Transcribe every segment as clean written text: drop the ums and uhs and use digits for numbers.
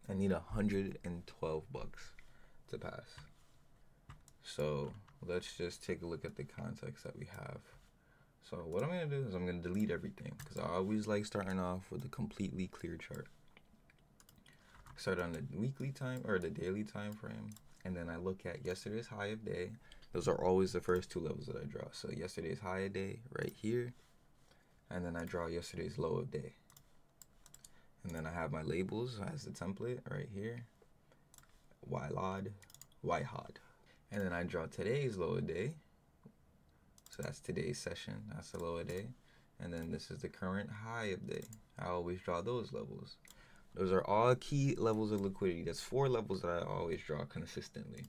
I need 112 bucks to pass. So let's just take a look at the context that we have. So what I'm gonna do is I'm gonna delete everything because I always like starting off with a completely clear chart. Start on the weekly time or the daily time frame, and then I look at yesterday's high of day. Those are always the first two levels that I draw. So yesterday's high of day right here, and then I draw yesterday's low of day. And then I have my labels as the template right here. YLOD, YHOD. And then I draw today's low of day. So that's today's session. That's the low of day. And then this is the current high of day. I always draw those levels. Those are all key levels of liquidity. That's 4 levels that I always draw consistently.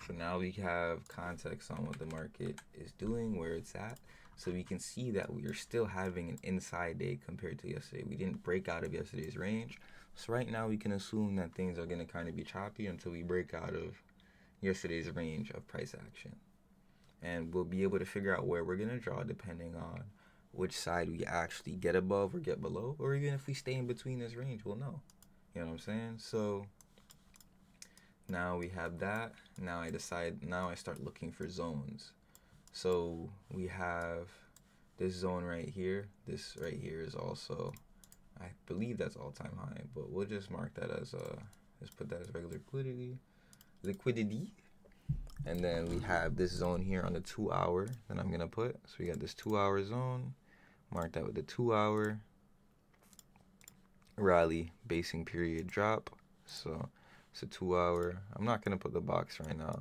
So now we have context on what the market is doing, where it's at. So we can see that we are still having an inside day compared to yesterday. We didn't break out of yesterday's range. So right now we can assume that things are going to kind of be choppy until we break out of yesterday's range of price action. And we'll be able to figure out where we're going to draw depending on which side we actually get above or get below, or even if we stay in between this range, we'll know. You know what I'm saying? So now we have that. Now I start looking for zones. So we have this zone right here. This right here is also, I believe that's all-time high, but we'll just mark that as let's put that as regular liquidity. And then we have this zone here on the 2 hour that I'm gonna put. So we got this 2 hour zone, mark that with the 2 hour rally basing period drop. So it's a 2 hour. I'm not gonna put the box right now.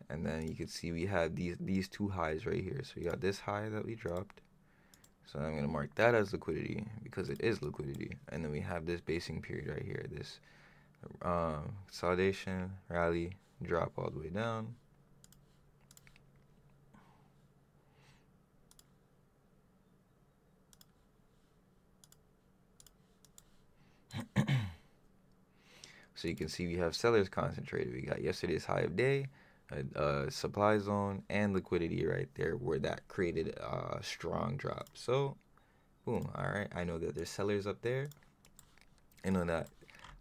And then you can see we have these two highs right here. So we got this high that we dropped. So I'm gonna mark that as liquidity because it is liquidity. And then we have this basing period right here. This consolidation, rally, drop all the way down. So you can see we have sellers concentrated. We got yesterday's high of day, a supply zone, and liquidity right there where that created a strong drop. So, boom. All right. I know that there's sellers up there. I know that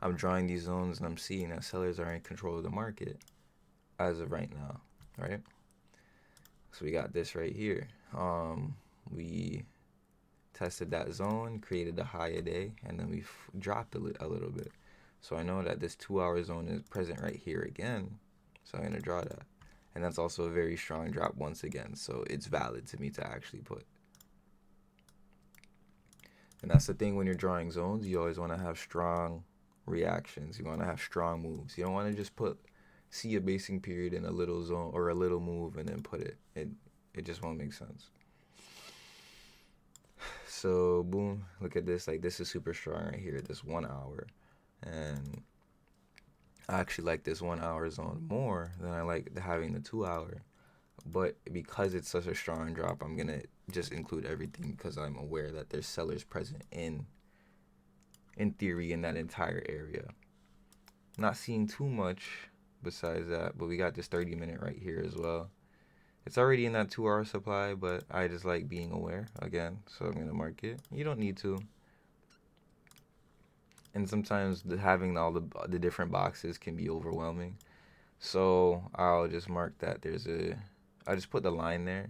I'm drawing these zones and I'm seeing that sellers are in control of the market as of right now. Right. So we got this right here. We tested that zone, created a high a day, and then we dropped a little bit. So I know that this 2 hour zone is present right here again. So I'm going to draw that. And that's also a very strong drop once again. So it's valid to me to actually put. And that's the thing when you're drawing zones, you always want to have strong reactions. You want to have strong moves. You don't want to just see a basing period in a little zone or a little move and then put it. It just won't make sense. So boom, look at this. Like this is super strong right here, this 1 hour. And I actually like this 1 hour zone more than I like having the 2 hour. But because it's such a strong drop, I'm gonna just include everything because I'm aware that there's sellers present in theory in that entire area. Not seeing too much besides that, but we got this 30-minute right here as well. It's already in that 2 hour supply, but I just like being aware again, so I'm gonna mark it. You don't need to. And sometimes having all the different boxes can be overwhelming. So I'll just mark that I just put the line there.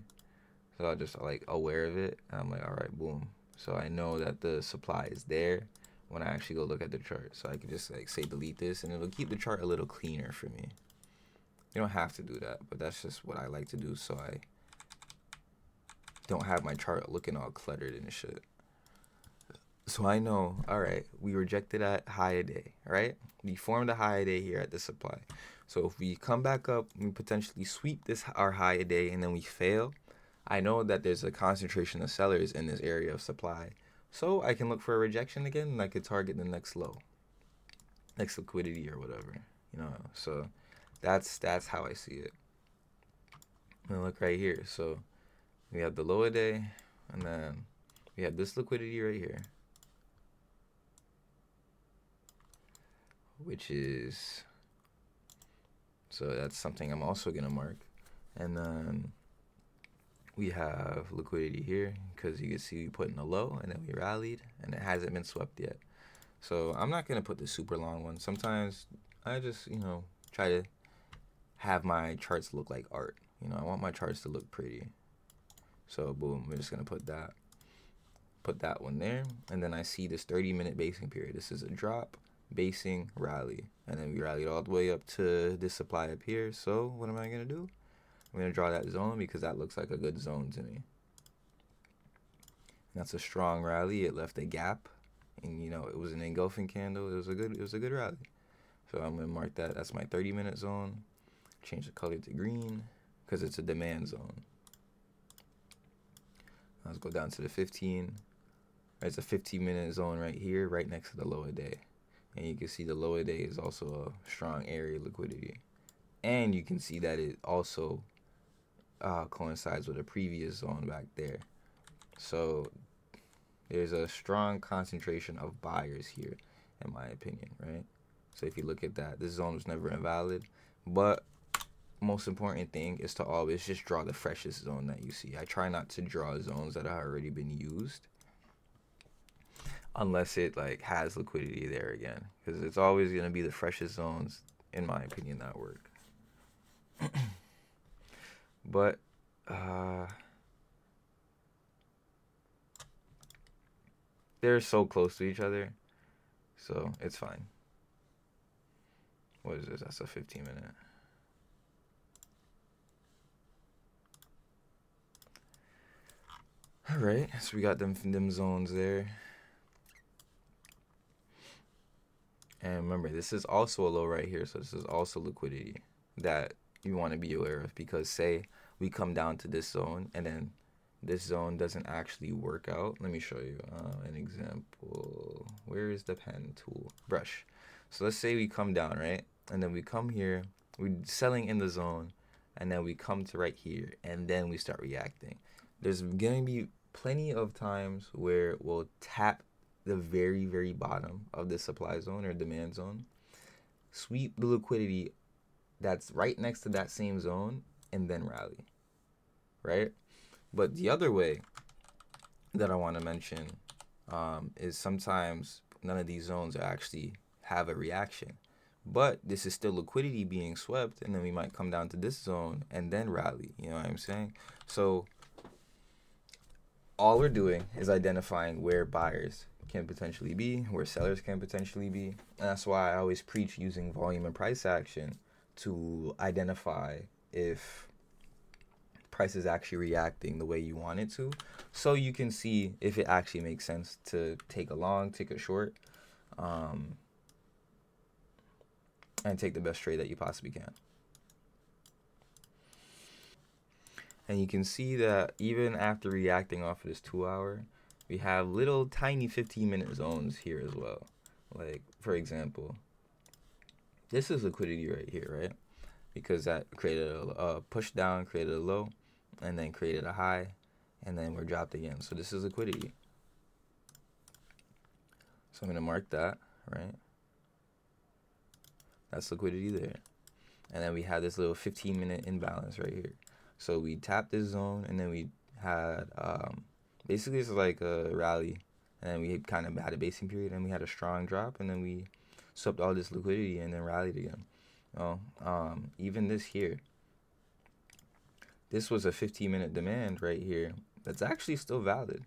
So I'll just like aware of it. And I'm like, all right, boom. So I know that the supply is there when I actually go look at the chart. So I can just like say delete this and it'll keep the chart a little cleaner for me. You don't have to do that, but that's just what I like to do so I don't have my chart looking all cluttered and shit. So I know, all right, we rejected at high a day, right? We formed a high a day here at the supply. So if we come back up, we potentially sweep this our high a day and then we fail. I know that there's a concentration of sellers in this area of supply. So I can look for a rejection again and I could target the next low, next liquidity or whatever, you know. So that's how I see it. And look right here. So we have the low a day and then we have this liquidity right here, which is, so that's something I'm also going to mark. And then we have liquidity here because you can see we put in a low and then we rallied and it hasn't been swept yet. So I'm not gonna put the super long one. Sometimes I just, try to have my charts look like art. I want my charts to look pretty. So boom, we're just gonna put that one there, and then I see this 30-minute basing period. This is a drop, basing, rally, and then we rallied all the way up to this supply up here. So what am I gonna do? I'm gonna draw that zone because that looks like a good zone to me. That's a strong rally. It left a gap, and it was an engulfing candle. It was a good rally. So I'm gonna mark that. That's my 30-minute zone. Change the color to green because it's a demand zone. Let's go down to the 15. There's a 15-minute zone right here, right next to the low of day. And you can see the low of day is also a strong area liquidity. And you can see that it also coincides with a previous zone back there. So there's a strong concentration of buyers here, in my opinion, right? So if you look at that, this zone was never invalid. But most important thing is to always just draw the freshest zone that you see. I try not to draw zones that have already been used unless it has liquidity there again, because it's always going to be the freshest zones, in my opinion, that work. But they're so close to each other, so it's fine. What is this? That's a 15-minute. All right, so we got them zones there. And remember, this is also a low right here, so this is also liquidity that you want to be aware of, because say we come down to this zone and then this zone doesn't actually work out. Let me show you an example. Where is the pen tool? Brush. So let's say we come down, right? And then we come here, we're selling in the zone, and then we come to right here, and then we start reacting. There's going to be plenty of times where we'll tap the very, very bottom of the supply zone or demand zone, sweep the liquidity that's right next to that same zone, and then rally, right? But the other way that I want to mention is sometimes none of these zones actually have a reaction, but this is still liquidity being swept, and then we might come down to this zone and then rally. You know what I'm saying? So all we're doing is identifying where buyers can potentially be, where sellers can potentially be. And that's why I always preach using volume and price action to identify if price is actually reacting the way you want it to, so you can see if it actually makes sense to take a long, take a short, and take the best trade that you possibly can. And you can see that even after reacting off of this 2 hour, we have little tiny 15-minute zones here as well. Like, for example, this is liquidity right here, right? Because that created a push down, created a low, and then created a high, and then we're dropped again. So this is liquidity. So I'm going to mark that, right? That's liquidity there. And then we had this little 15-minute imbalance right here. So we tapped this zone, and then we had basically it's like a rally, and then we kind of had a basing period, and we had a strong drop, and then we swept all this liquidity and then rallied again. Even this here, this was a 15-minute demand right here that's actually still valid.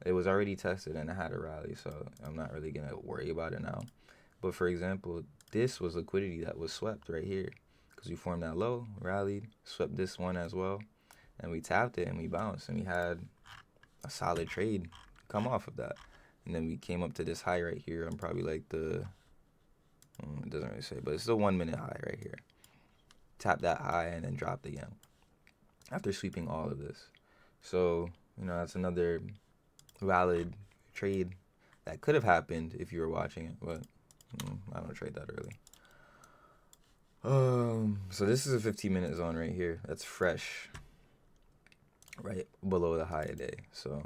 It was already tested and it had a rally, so I'm not really gonna worry about it now. But for example, this was liquidity that was swept right here, because we formed that low, rallied, swept this one as well, and we tapped it and we bounced, and we had a solid trade come off of that. And then we came up to this high right here. I'm probably like it doesn't really say, but it's the 1 minute high right here. Tapped that high and then dropped again after sweeping all of this. So, that's another valid trade that could have happened if you were watching it, but I don't trade that early. So this is a 15-minute zone right here. That's fresh, right below the high of day. So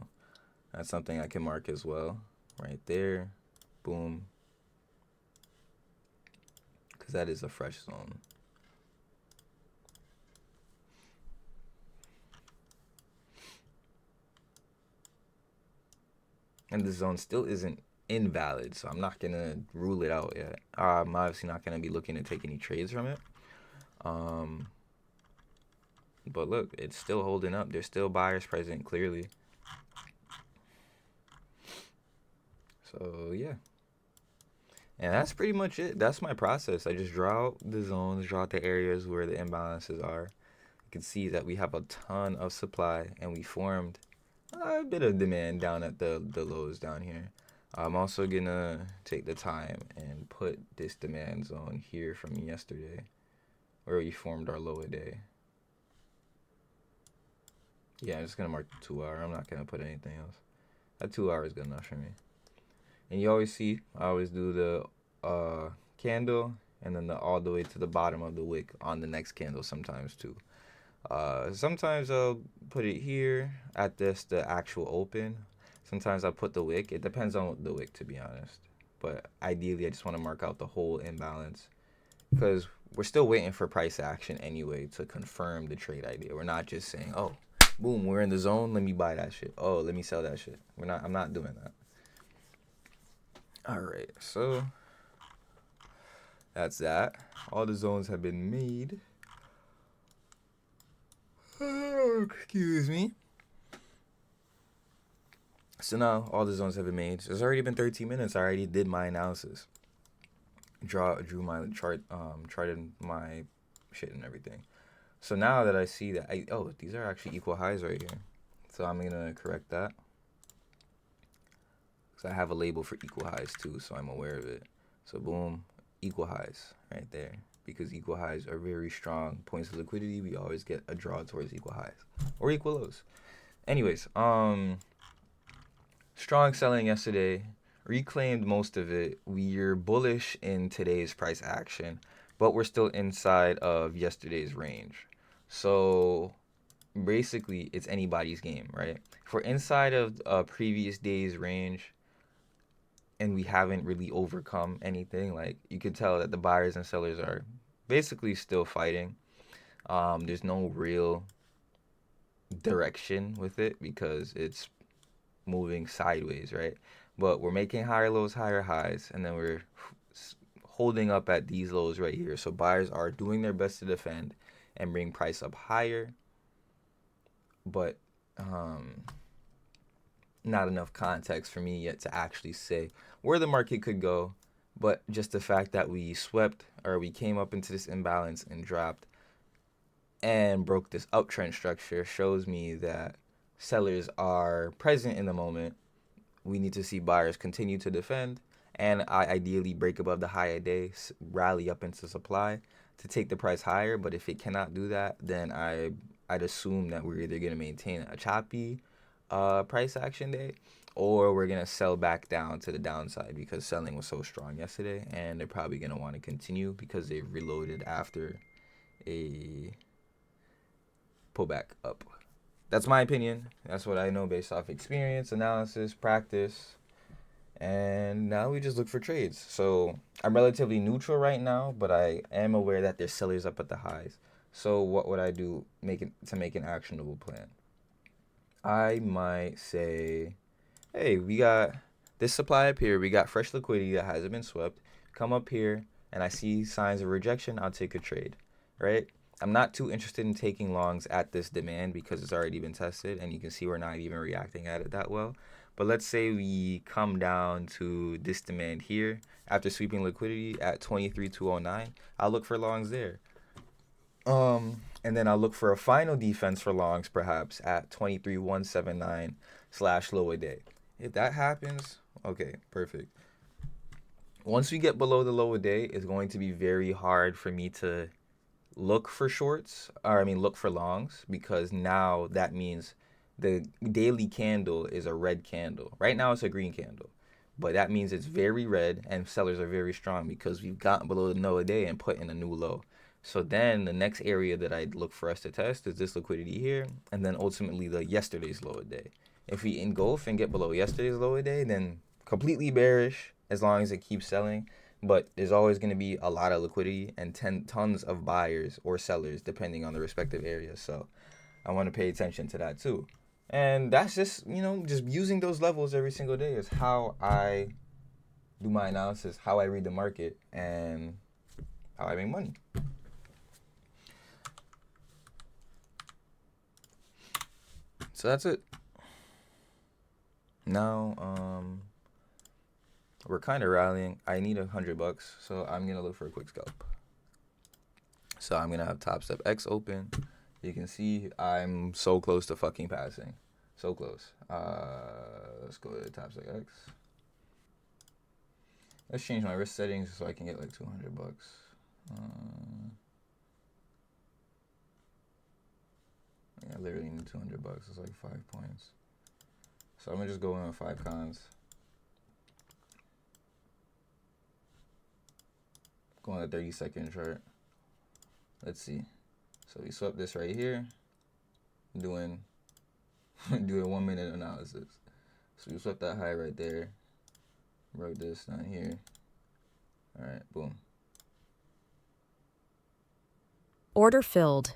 that's something I can mark as well, right there. Boom. Because that is a fresh zone. And the zone still isn't invalid, so I'm not gonna rule it out yet. I'm obviously not gonna be looking to take any trades from it. Um, but look, it's still holding up. There's still buyers present clearly. So yeah, and that's pretty much it. That's my process. I just draw out the zones, draw out the areas where the imbalances are. You can see that we have a ton of supply, and we formed a bit of demand down at the lows down here. I'm also gonna take the time and put this demand zone here from yesterday, where we formed our lower day. Yeah, I'm just gonna mark the 2 hour. I'm not gonna put anything else. That 2 hour is good enough for me. And you always see, I always do the candle and then all the way to the bottom of the wick on the next candle sometimes too. Sometimes I'll put it here at the actual open. Sometimes I'll put the wick. It depends on the wick, to be honest. But ideally, I just want to mark out the whole imbalance because we're still waiting for price action anyway to confirm the trade idea. We're not just saying, oh, boom, we're in the zone. Let me buy that shit. Oh, let me sell that shit. I'm not doing that. All right, so that's that. All the zones have been made. Excuse me. So now all the zones have been made. It's already been 13 minutes. I already did my analysis. Drew my chart, charted my shit and everything. So now that I see that, these are actually equal highs right here. So I'm gonna correct that. Because I have a label for equal highs too, so I'm aware of it. So boom, equal highs right there. Because equal highs are very strong points of liquidity. We always get a draw towards equal highs or equal lows. Anyways, strong selling yesterday, reclaimed most of it. We're bullish in today's price action, but we're still inside of yesterday's range. So basically, it's anybody's game, right? If we're inside of a previous day's range and we haven't really overcome anything, like you could tell that the buyers and sellers are basically still fighting. There's no real direction with it because it's moving sideways, right? But we're making higher lows, higher highs, and then we're holding up at these lows right here. So buyers are doing their best to defend and bring price up higher, but not enough context for me yet to actually say where the market could go. But just the fact that we swept or we came up into this imbalance and dropped and broke this uptrend structure shows me that sellers are present in the moment. We need to see buyers continue to defend and ideally break above the high a day, rally up into supply to take the price higher. But if it cannot do that, then I'd assume that we're either going to maintain a choppy price action day or we're going to sell back down to the downside because selling was so strong yesterday and they're probably going to want to continue because they've reloaded after a pullback up. That's my opinion. That's what I know based off experience, analysis, practice. And now we just look for trades. So I'm relatively neutral right now, but I am aware that there's sellers up at the highs. So what would I do to make an actionable plan? I might say, hey, we got this supply up here. We got fresh liquidity that hasn't been swept. Come up here and I see signs of rejection. I'll take a trade, right? I'm not too interested in taking longs at this demand because it's already been tested and you can see we're not even reacting at it that well. But let's say we come down to this demand here after sweeping liquidity at 23,209. I'll look for longs there. And then I'll look for a final defense for longs perhaps at 23,179 / lower day. If that happens, okay, perfect. Once we get below the lower day, it's going to be very hard for me to look for look for longs because now that means the daily candle is a red candle. Right now it's a green candle, but that means it's very red and sellers are very strong because we've gotten below the lower day and put in a new low. So then the next area that I'd look for us to test is this liquidity here and then ultimately the yesterday's lower day. If we engulf and get below yesterday's lower day, then completely bearish as long as it keeps selling. But there's always going to be a lot of liquidity and tons of buyers or sellers depending on the respective areas. So I want to pay attention to that too. And that's just, just using those levels every single day is how I do my analysis, how I read the market, and how I make money. So that's it. Now, we're kind of rallying. I need $100, so I'm gonna look for a quick scalp. So I'm gonna have Top Step X open. You can see I'm so close to fucking passing. So close. Let's go to Top Step X. Let's change my risk settings so I can get like $200. Yeah, I literally need $200. It's like 5 points. So I'm gonna just go in on 5 cons. Go on a 30-second chart. Let's see. So we swept this right here. Doing 1 minute analysis. So we swept that high right there. Wrote this down here. Alright, boom. Order filled.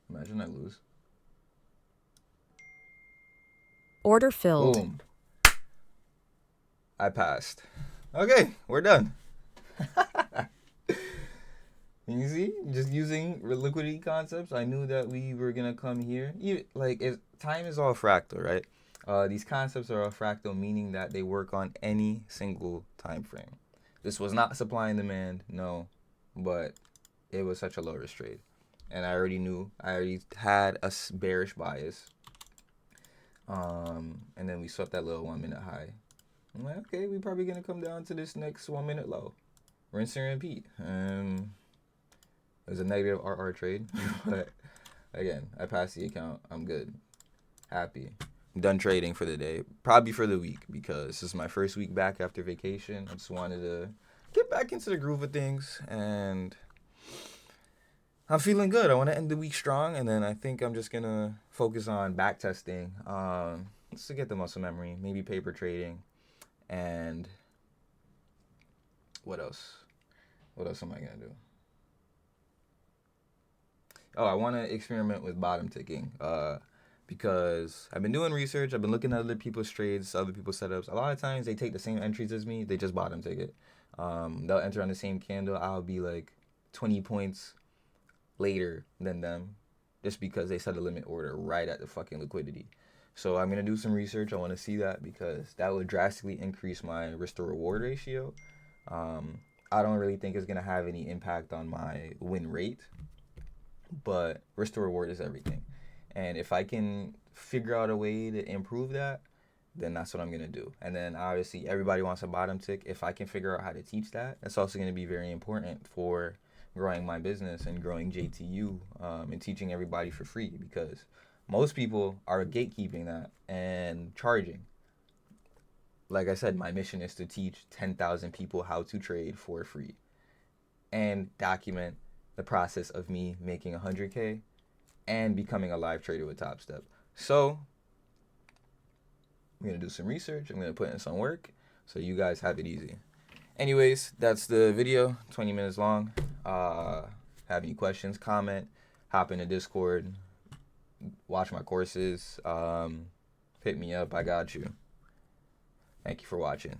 Imagine I lose. Order filled. Boom. I passed. Okay, we're done. You see, just using liquidity concepts, I knew that we were gonna come here. Like, time is all fractal, right? These concepts are all fractal, meaning that they work on any single time frame. This was not supply and demand, no, but it was such a low risk trade, and I already had a bearish bias. And then we swept that little 1 minute high. I'm like, okay, we're probably gonna come down to this next 1 minute low, rinse and repeat. It was a negative RR trade, but again, I passed the account. I'm good, happy. I'm done trading for the day, probably for the week, because this is my first week back after vacation. I just wanted to get back into the groove of things, and I'm feeling good. I want to end the week strong, and then I think I'm just gonna focus on back testing, just to get the muscle memory, maybe paper trading, and what else? What else am I gonna do? Oh, I want to experiment with bottom ticking, because I've been doing research. I've been looking at other people's trades, other people's setups. A lot of times they take the same entries as me. They just bottom tick it. They'll enter on the same candle. I'll be like 20 points later than them, just because they set a limit order right at the fucking liquidity. So I'm going to do some research. I want to see that, because that would drastically increase my risk to reward ratio. I don't really think it's going to have any impact on my win rate, but risk to reward is everything. And if I can figure out a way to improve that, then that's what I'm going to do. And then obviously everybody wants a bottom tick. If I can figure out how to teach that, that's also going to be very important for growing my business and growing JTU, and teaching everybody for free, because most people are gatekeeping that and charging. Like I said, my mission is to teach 10,000 people how to trade for free and document the process of me making 100K and becoming a live trader with Top Step. So I'm going to do some research. I'm going to put in some work so you guys have it easy. Anyways, that's the video, 20 minutes long. Have any questions, comment, hop into Discord, watch my courses, hit me up. I got you. Thank you for watching.